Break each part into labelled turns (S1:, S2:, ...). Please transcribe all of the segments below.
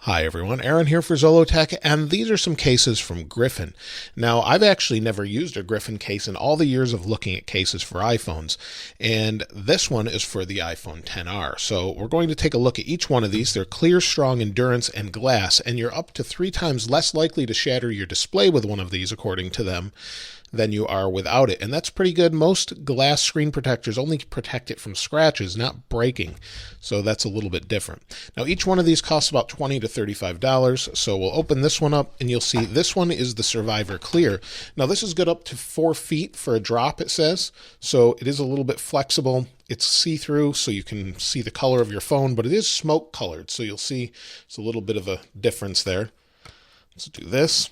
S1: Hi everyone, Aaron here for Zollotech, and these are some cases from Griffin. Now, I've actually never used a Griffin case in all the years of looking at cases for iPhones, and this one is for the iPhone XR. So we're going to take a look at each one of these. They're clear, strong, endurance, and glass, and you're up to 3 times less likely to shatter your display with one of these, according to them, than you are without it. And that's pretty good. Most glass screen protectors only protect it from scratches, not breaking. So that's a little bit different. Now, each one of these costs about $20 to $35. So we'll open this one up and you'll see this one is the Survivor Clear. Now, this is good up to 4 feet for a drop, it says. So it is a little bit flexible. It's see-through, so you can see the color of your phone, but it is smoke colored. So you'll see it's a little bit of a difference there. Let's do this.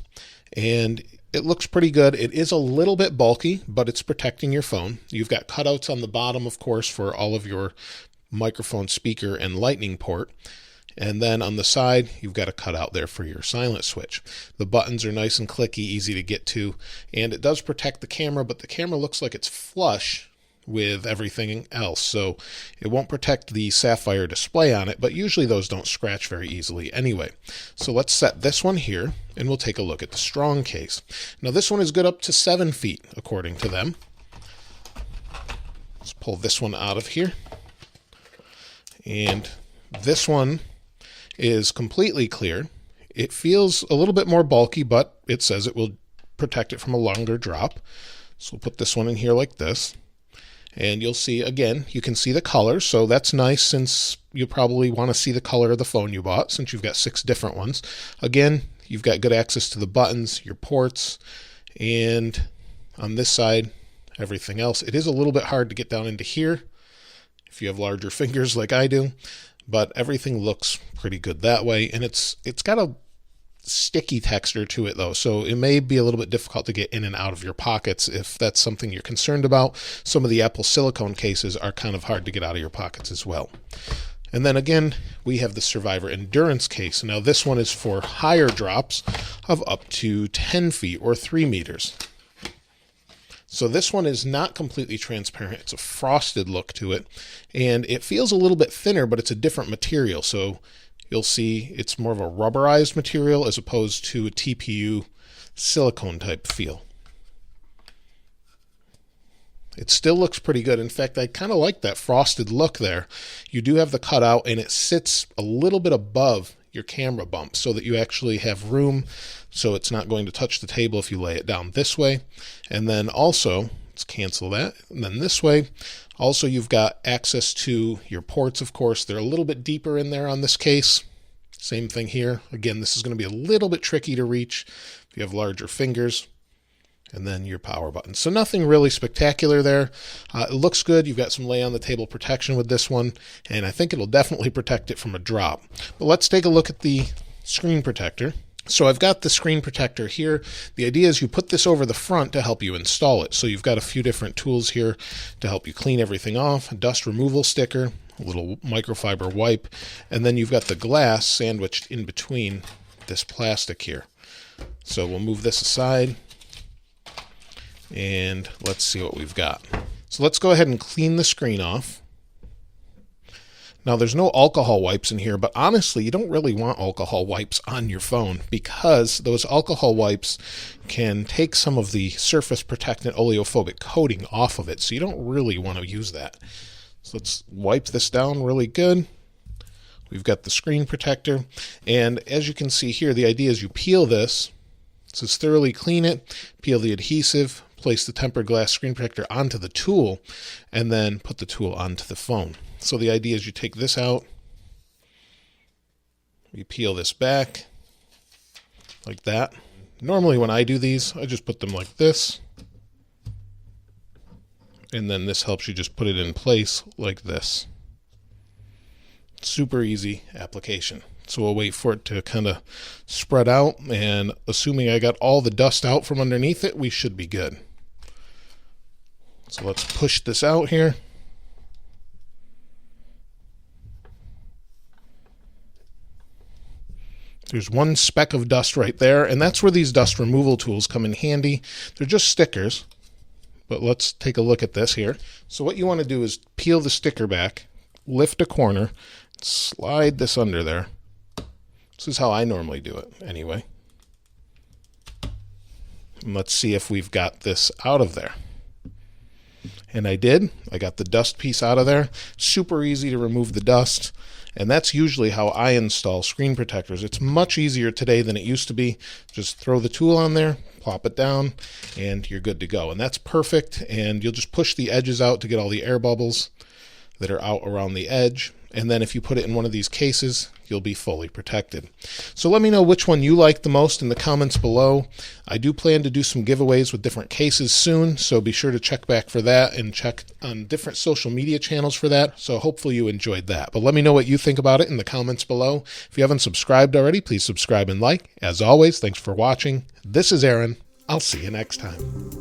S1: And it looks pretty good. It is a little bit bulky, but it's protecting your phone. You've got cutouts on the bottom, of course, for all of your microphone, speaker, and lightning port. And then on the side, you've got a cutout there for your silent switch. The buttons are nice and clicky, easy to get to, and it does protect the camera, but the camera looks like it's flush with everything else, so it won't protect the sapphire display on it, but usually those don't scratch very easily anyway. So let's set this one here and we'll take a look at the strong case. Now, this one is good up to 7 feet according to them. Let's pull this one out of here, and this one is completely clear. It feels a little bit more bulky, but it says it will protect it from a longer drop. So we'll put this one in here like this. And you'll see, again, you can see the color, so that's nice since you probably want to see the color of the phone you bought since you've got 6 different ones. Again, you've got good access to the buttons, your ports, and on this side, everything else. It is a little bit hard to get down into here if you have larger fingers like I do, but everything looks pretty good that way, and it's got a sticky texture to it though, so it may be a little bit difficult to get in and out of your pockets if that's something you're concerned about. Some of the Apple silicone cases are kind of hard to get out of your pockets as well. And then again, we have the Survivor Endurance case. Now, this one is for higher drops of up to 10 feet or 3 meters. So this one is not completely transparent. It's a frosted look to it, and it feels a little bit thinner, but it's a different material. So you'll see it's more of a rubberized material as opposed to a TPU silicone type feel. It still looks pretty good. In fact, I kind of like that frosted look there. You do have the cutout, and it sits a little bit above your camera bump so that you actually have room, so it's not going to touch the table if you lay it down this way. And then also, let's cancel that, and then this way, also you've got access to your ports, of course. They're a little bit deeper in there on this case. Same thing here. Again, this is going to be a little bit tricky to reach if you have larger fingers. And then your power button. So nothing really spectacular there. It looks good. You've got some lay on the table protection with this one, and I think it'll definitely protect it from a drop. But let's take a look at the screen protector. So I've got the screen protector here. The idea is you put this over the front to help you install it. So you've got a few different tools here to help you clean everything off. A dust removal sticker, a little microfiber wipe, and then you've got the glass sandwiched in between this plastic here. So we'll move this aside, and let's see what we've got. So let's go ahead and clean the screen off. Now, there's no alcohol wipes in here, but honestly, you don't really want alcohol wipes on your phone because those alcohol wipes can take some of the surface protectant oleophobic coating off of it, so you don't really want to use that. So let's wipe this down really good. We've got the screen protector, and as you can see here, the idea is you peel this. It says thoroughly clean it, peel the adhesive, place the tempered glass screen protector onto the tool, and then put the tool onto the phone. So the idea is you take this out, you peel this back like that. Normally when I do these, I just put them like this, and then this helps you just put it in place like this. Super easy application. So we'll wait for it to kind of spread out, and assuming I got all the dust out from underneath it, we should be good. So let's push this out here. There's one speck of dust right there, and that's where these dust removal tools come in handy. They're just stickers, but let's take a look at this here. So what you want to do is peel the sticker back, lift a corner, slide this under there, This is how I normally do it anyway. And let's see if we've got this out of there. And I did. I got the dust piece out of there. Super easy to remove the dust. And that's usually how I install screen protectors. It's much easier today than it used to be. Just throw the tool on there, plop it down, and you're good to go. And that's perfect. And you'll just push the edges out to get all the air bubbles that are out around the edge. And then if you put it in one of these cases, you'll be fully protected. So let me know which one you like the most in the comments below. I do plan to do some giveaways with different cases soon, so be sure to check back for that and check on different social media channels for that. So hopefully you enjoyed that. But let me know what you think about it in the comments below. If you haven't subscribed already, please subscribe and like. As always, thanks for watching. This is Aaron. I'll see you next time.